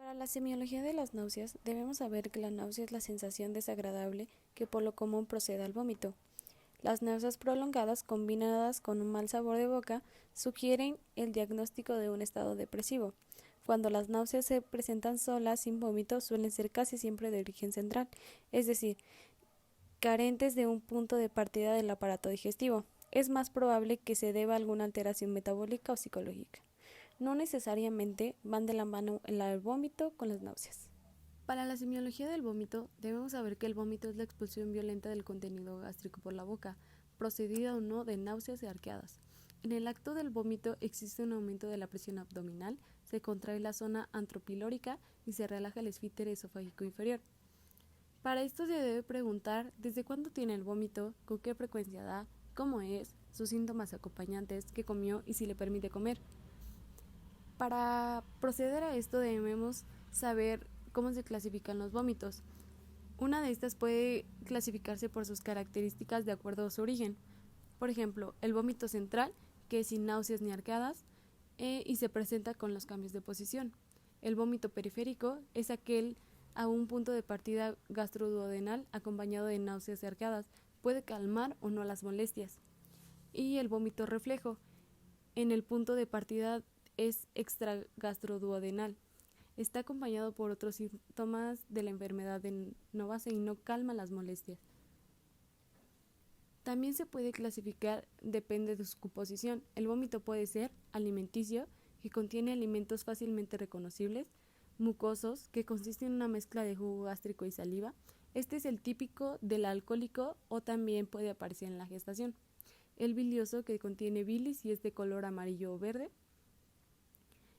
Para la semiología de las náuseas, debemos saber que la náusea es la sensación desagradable que por lo común procede al vómito. Las náuseas prolongadas, combinadas con un mal sabor de boca, sugieren el diagnóstico de un estado depresivo. Cuando las náuseas se presentan solas, sin vómito, suelen ser casi siempre de origen central, es decir, carentes de un punto de partida del aparato digestivo. Es más probable que se deba a alguna alteración metabólica o psicológica. No necesariamente van de la mano el vómito con las náuseas. Para la semiología del vómito, debemos saber que el vómito es la expulsión violenta del contenido gástrico por la boca, procedida o no de náuseas y arqueadas. En el acto del vómito existe un aumento de la presión abdominal, se contrae la zona antropilórica y se relaja el esfínter esofágico inferior. Para esto se debe preguntar desde cuándo tiene el vómito, con qué frecuencia da, cómo es, sus síntomas acompañantes, qué comió y si le permite comer. Para proceder a esto debemos saber cómo se clasifican los vómitos. Una de estas puede clasificarse por sus características de acuerdo a su origen. Por ejemplo, el vómito central, que es sin náuseas ni arcadas, y se presenta con los cambios de posición. El vómito periférico es aquel a un punto de partida gastroduodenal acompañado de náuseas y arcadas, puede calmar o no las molestias. Y el vómito reflejo, en el punto de partida es extragastroduodenal. Está acompañado por otros síntomas de la enfermedad de Novase y no calma las molestias. También se puede clasificar, depende de su composición. El vómito puede ser alimenticio, que contiene alimentos fácilmente reconocibles, mucosos, que consiste en una mezcla de jugo gástrico y saliva. Este es el típico del alcohólico o también puede aparecer en la gestación. El bilioso, que contiene bilis y es de color amarillo o verde.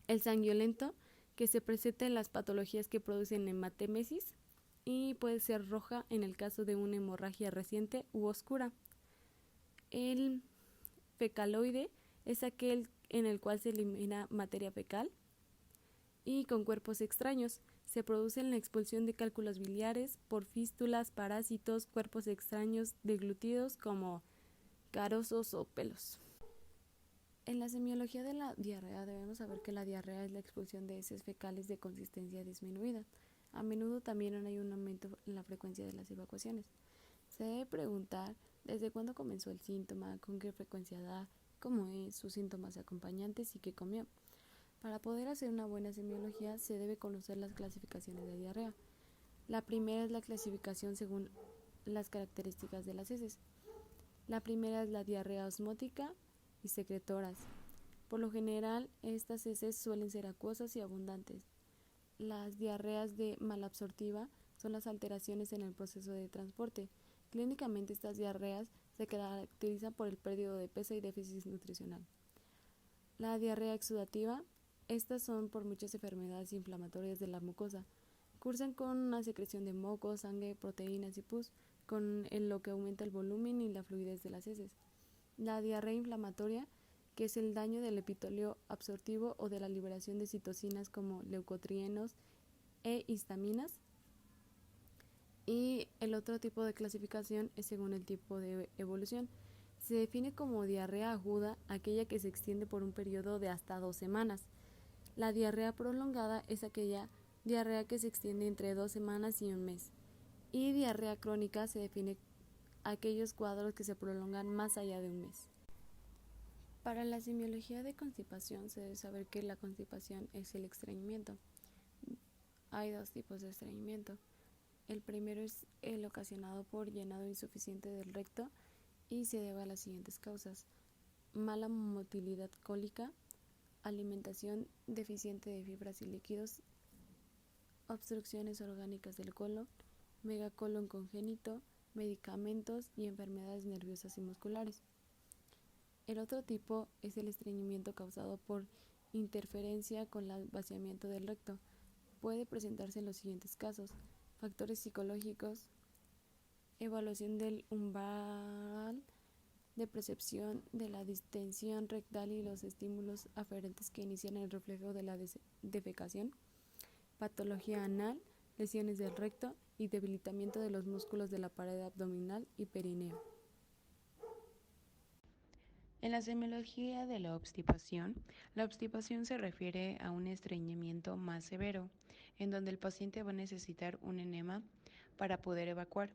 El sanguinolento, que se presenta en las patologías que producen hematemesis y puede ser roja en el caso de una hemorragia reciente u oscura. El fecaloide es aquel en el cual se elimina materia fecal y con cuerpos extraños. Se produce en la expulsión de cálculos biliares por fístulas, parásitos, cuerpos extraños deglutidos como carosos o pelos. En la semiología de la diarrea debemos saber que la diarrea es la expulsión de heces fecales de consistencia disminuida. A menudo también hay un aumento en la frecuencia de las evacuaciones. Se debe preguntar desde cuándo comenzó el síntoma, con qué frecuencia da, cómo es, sus síntomas acompañantes y qué comió. Para poder hacer una buena semiología se debe conocer las clasificaciones de diarrea. La primera es la clasificación según las características de las heces. La primera es la diarrea osmótica y secretoras. Por lo general, estas heces suelen ser acuosas y abundantes. Las diarreas de malabsortiva son las alteraciones en el proceso de transporte. Clínicamente, estas diarreas se caracterizan por el pérdida de peso y déficit nutricional. La diarrea exudativa, estas son por muchas enfermedades inflamatorias de la mucosa. Cursan con una secreción de moco, sangre, proteínas y pus, con lo que aumenta el volumen y la fluidez de las heces. La diarrea inflamatoria, que es el daño del epitelio absortivo o de la liberación de citocinas como leucotrienos e histaminas. Y el otro tipo de clasificación es según el tipo de evolución. Se define como diarrea aguda aquella que se extiende por un periodo de hasta 2 semanas. La diarrea prolongada es aquella diarrea que se extiende entre 2 semanas y un mes. Y diarrea crónica se define aquellos cuadros que se prolongan más allá de un mes. Para la semiología de constipación se debe saber que la constipación es el estreñimiento. Hay dos tipos de estreñimiento. El primero es el ocasionado por llenado insuficiente del recto y se debe a las siguientes causas: mala motilidad cólica, alimentación deficiente de fibras y líquidos, obstrucciones orgánicas del colon, megacolon congénito, medicamentos y enfermedades nerviosas y musculares. El otro tipo es el estreñimiento causado por interferencia con el vaciamiento del recto. Puede presentarse en los siguientes casos: factores psicológicos, evaluación del umbral de percepción de la distensión rectal y los estímulos aferentes que inician el reflejo de la defecación, patología anal, lesiones del recto y debilitamiento de los músculos de la pared abdominal y perineo. En la semiología de la obstipación se refiere a un estreñimiento más severo, en donde el paciente va a necesitar un enema para poder evacuar.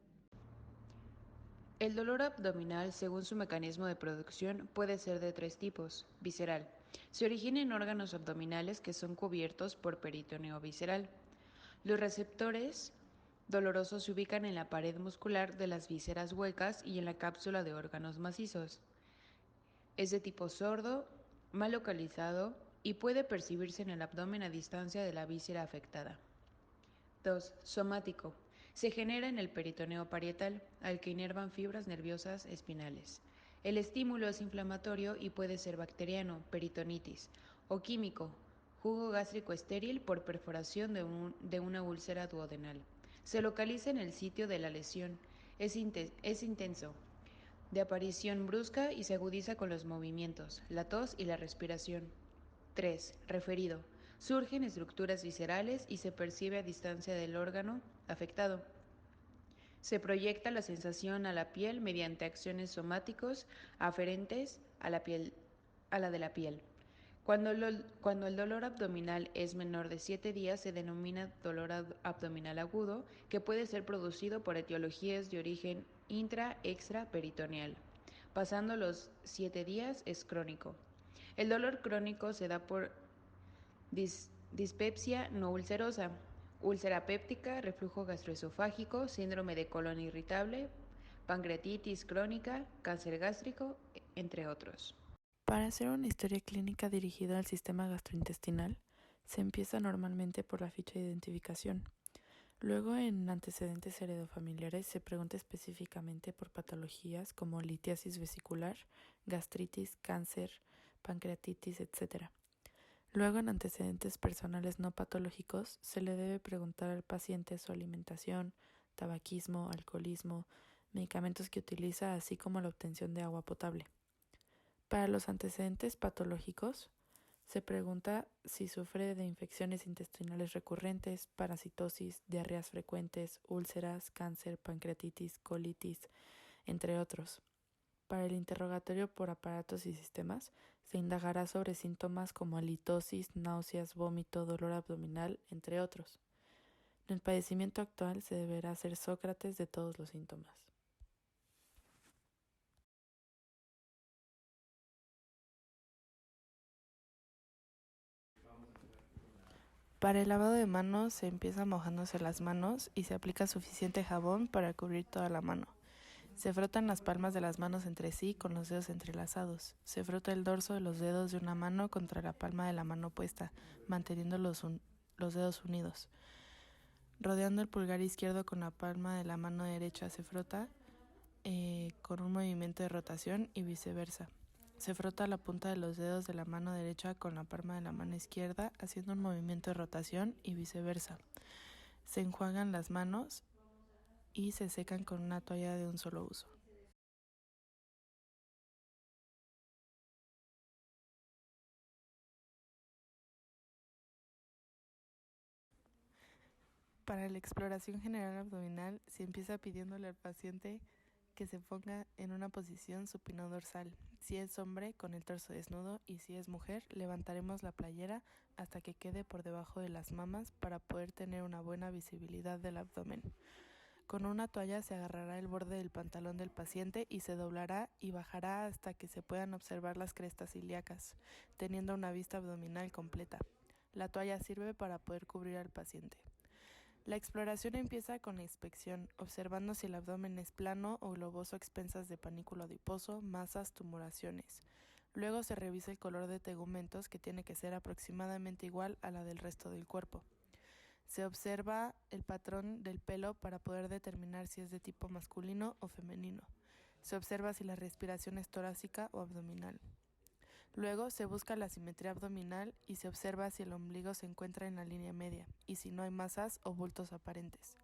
El dolor abdominal, según su mecanismo de producción, puede ser de 3 tipos. Visceral. Se origina en órganos abdominales que son cubiertos por peritoneo visceral. Los receptores dolorosos se ubican en la pared muscular de las vísceras huecas y en la cápsula de órganos macizos. Es de tipo sordo, mal localizado y puede percibirse en el abdomen a distancia de la víscera afectada. 2. Somático. Se genera en el peritoneo parietal, al que inervan fibras nerviosas espinales. El estímulo es inflamatorio y puede ser bacteriano, peritonitis, o químico, jugo gástrico estéril por perforación de una úlcera duodenal. Se localiza en el sitio de la lesión. Es intenso, de aparición brusca y se agudiza con los movimientos, la tos y la respiración. 3. Referido. Surge en estructuras viscerales y se percibe a distancia del órgano afectado. Se proyecta la sensación a la piel mediante acciones somáticos aferentes a la de la piel. Cuando el dolor abdominal es menor de 7 días, se denomina dolor abdominal agudo, que puede ser producido por etiologías de origen extra peritoneal. Pasando los 7 días es crónico. El dolor crónico se da por dispepsia no ulcerosa, úlcera péptica, reflujo gastroesofágico, síndrome de colon irritable, pancreatitis crónica, cáncer gástrico, entre otros. Para hacer una historia clínica dirigida al sistema gastrointestinal, se empieza normalmente por la ficha de identificación. Luego, en antecedentes heredofamiliares, se pregunta específicamente por patologías como litiasis vesicular, gastritis, cáncer, pancreatitis, etc. Luego, en antecedentes personales no patológicos, se le debe preguntar al paciente su alimentación, tabaquismo, alcoholismo, medicamentos que utiliza, así como la obtención de agua potable. Para los antecedentes patológicos, se pregunta si sufre de infecciones intestinales recurrentes, parasitosis, diarreas frecuentes, úlceras, cáncer, pancreatitis, colitis, entre otros. Para el interrogatorio por aparatos y sistemas, se indagará sobre síntomas como halitosis, náuseas, vómito, dolor abdominal, entre otros. En el padecimiento actual se deberá hacer Sócrates de todos los síntomas. Para el lavado de manos se empieza mojándose las manos y se aplica suficiente jabón para cubrir toda la mano. Se frotan las palmas de las manos entre sí con los dedos entrelazados. Se frota el dorso de los dedos de una mano contra la palma de la mano opuesta, manteniendo los dedos unidos. Rodeando el pulgar izquierdo con la palma de la mano derecha se frota con un movimiento de rotación y viceversa. Se frota la punta de los dedos de la mano derecha con la palma de la mano izquierda, haciendo un movimiento de rotación y viceversa. Se enjuagan las manos y se secan con una toalla de un solo uso. Para la exploración general abdominal, se empieza pidiéndole al paciente que se ponga en una posición supino dorsal. Si es hombre, con el torso desnudo, y si es mujer, levantaremos la playera hasta que quede por debajo de las mamas para poder tener una buena visibilidad del abdomen. Con una toalla se agarrará el borde del pantalón del paciente y se doblará y bajará hasta que se puedan observar las crestas ilíacas, teniendo una vista abdominal completa. La toalla sirve para poder cubrir al paciente. La exploración empieza con la inspección, observando si el abdomen es plano o globoso a expensas de panículo adiposo, masas, tumoraciones. Luego se revisa el color de tegumentos, que tiene que ser aproximadamente igual a la del resto del cuerpo. Se observa el patrón del pelo para poder determinar si es de tipo masculino o femenino. Se observa si la respiración es torácica o abdominal. Luego se busca la simetría abdominal y se observa si el ombligo se encuentra en la línea media y si no hay masas o bultos aparentes.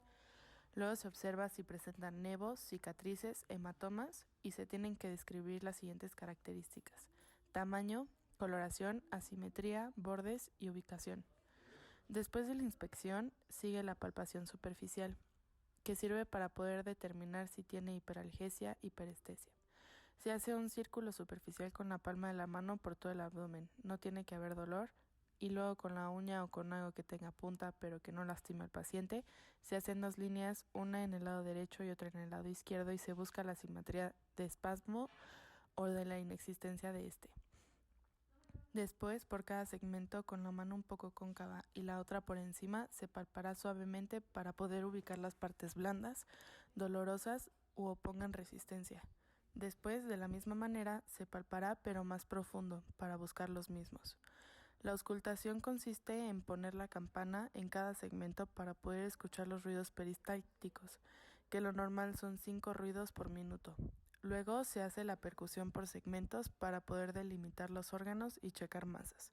Luego se observa si presentan nevos, cicatrices, hematomas y se tienen que describir las siguientes características: tamaño, coloración, asimetría, bordes y ubicación. Después de la inspección sigue la palpación superficial, que sirve para poder determinar si tiene hiperalgesia, hiperestesia. Se hace un círculo superficial con la palma de la mano por todo el abdomen. No tiene que haber dolor y luego con la uña o con algo que tenga punta pero que no lastime al paciente, se hacen 2 líneas, una en el lado derecho y otra en el lado izquierdo, y se busca la simetría de espasmo o de la inexistencia de este. Después, por cada segmento, con la mano un poco cóncava y la otra por encima, se palpará suavemente para poder ubicar las partes blandas, dolorosas u opongan resistencia. Después, de la misma manera, se palpará pero más profundo para buscar los mismos. La auscultación consiste en poner la campana en cada segmento para poder escuchar los ruidos peristálticos, que lo normal son 5 ruidos por minuto. Luego se hace la percusión por segmentos para poder delimitar los órganos y checar masas.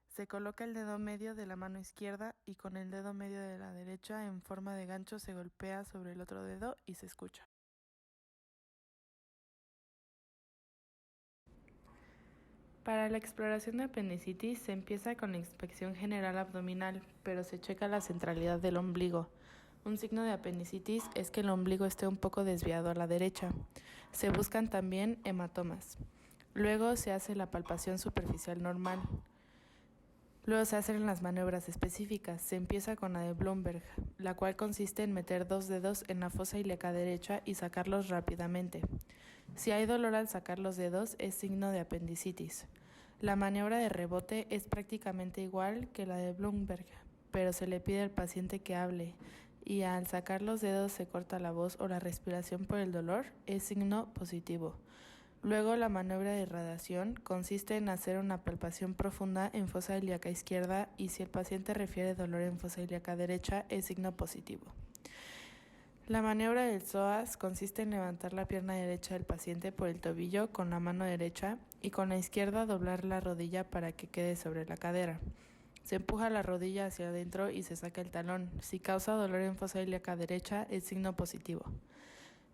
Se coloca el dedo medio de la mano izquierda y con el dedo medio de la derecha en forma de gancho se golpea sobre el otro dedo y se escucha. Para la exploración de apendicitis se empieza con la inspección general abdominal, pero se checa la centralidad del ombligo. Un signo de apendicitis es que el ombligo esté un poco desviado a la derecha. Se buscan también hematomas. Luego se hace la palpación superficial normal. Luego se hacen las maniobras específicas. Se empieza con la de Blumberg, la cual consiste en meter 2 dedos en la fosa ilíaca derecha y sacarlos rápidamente. Si hay dolor al sacar los dedos, es signo de apendicitis. La maniobra de rebote es prácticamente igual que la de Blumberg, pero se le pide al paciente que hable, y al sacar los dedos se corta la voz o la respiración por el dolor, es signo positivo. Luego, la maniobra de irradiación consiste en hacer una palpación profunda en fosa ilíaca izquierda, y si el paciente refiere dolor en fosa ilíaca derecha, es signo positivo. La maniobra del psoas consiste en levantar la pierna derecha del paciente por el tobillo con la mano derecha y con la izquierda doblar la rodilla para que quede sobre la cadera. Se empuja la rodilla hacia adentro y se saca el talón. Si causa dolor en fosa ilíaca derecha, es signo positivo.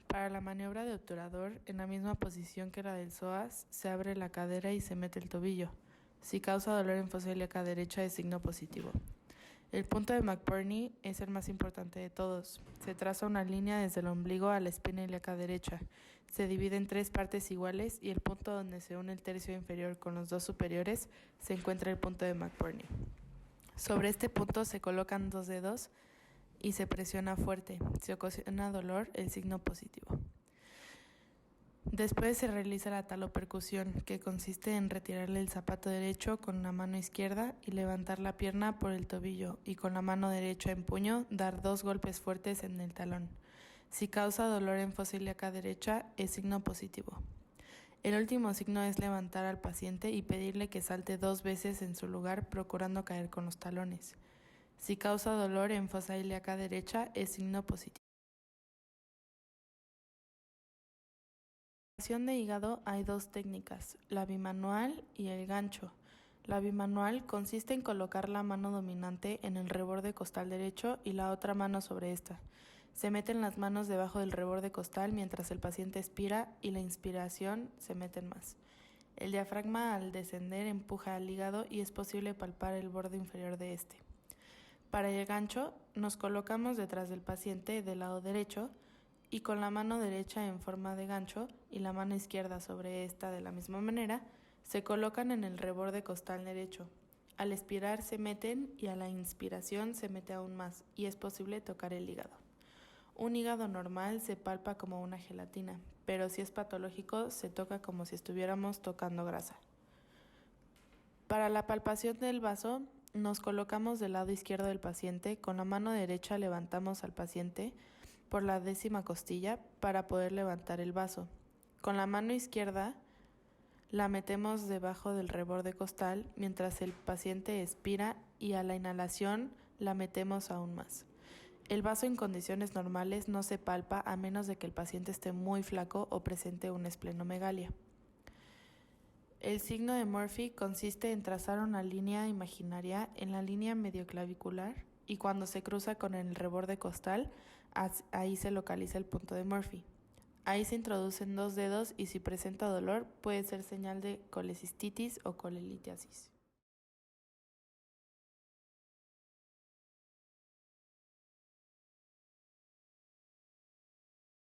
Para la maniobra de obturador, en la misma posición que la del psoas, se abre la cadera y se mete el tobillo. Si causa dolor en fosa ilíaca derecha, es signo positivo. El punto de McBurney es el más importante de todos. Se traza una línea desde el ombligo a la espina ilíaca derecha. Se divide en 3 partes iguales y el punto donde se une el tercio inferior con los 2 superiores se encuentra el punto de McBurney. Sobre este punto se colocan 2 dedos y se presiona fuerte. Si ocasiona dolor, el signo positivo. Después se realiza la talopercusión, que consiste en retirarle el zapato derecho con la mano izquierda y levantar la pierna por el tobillo, y con la mano derecha en puño dar 2 golpes fuertes en el talón. Si causa dolor en fosa ilíaca derecha, es signo positivo. El último signo es levantar al paciente y pedirle que salte 2 veces en su lugar, procurando caer con los talones. Si causa dolor en fosa ilíaca derecha, es signo positivo. En la operación de hígado hay 2 técnicas, la bimanual y el gancho. La bimanual consiste en colocar la mano dominante en el reborde costal derecho y la otra mano sobre esta. Se meten las manos debajo del reborde costal mientras el paciente expira y la inspiración se meten más. El diafragma al descender empuja al hígado y es posible palpar el borde inferior de este. Para el gancho nos colocamos detrás del paciente del lado derecho y con la mano derecha en forma de gancho y la mano izquierda sobre esta de la misma manera, se colocan en el reborde costal derecho. Al expirar se meten y a la inspiración se mete aún más y es posible tocar el hígado. Un hígado normal se palpa como una gelatina, pero si es patológico se toca como si estuviéramos tocando grasa. Para la palpación del vaso, nos colocamos del lado izquierdo del paciente, con la mano derecha levantamos al paciente por la 10ª costilla para poder levantar el vaso. Con la mano izquierda la metemos debajo del reborde costal mientras el paciente expira y a la inhalación la metemos aún más. El vaso en condiciones normales no se palpa a menos de que el paciente esté muy flaco o presente una esplenomegalia. El signo de Murphy consiste en trazar una línea imaginaria en la línea medioclavicular y cuando se cruza con el reborde costal, ahí se localiza el punto de Murphy. Ahí se introducen 2 dedos y si presenta dolor puede ser señal de colecistitis o colelitiasis.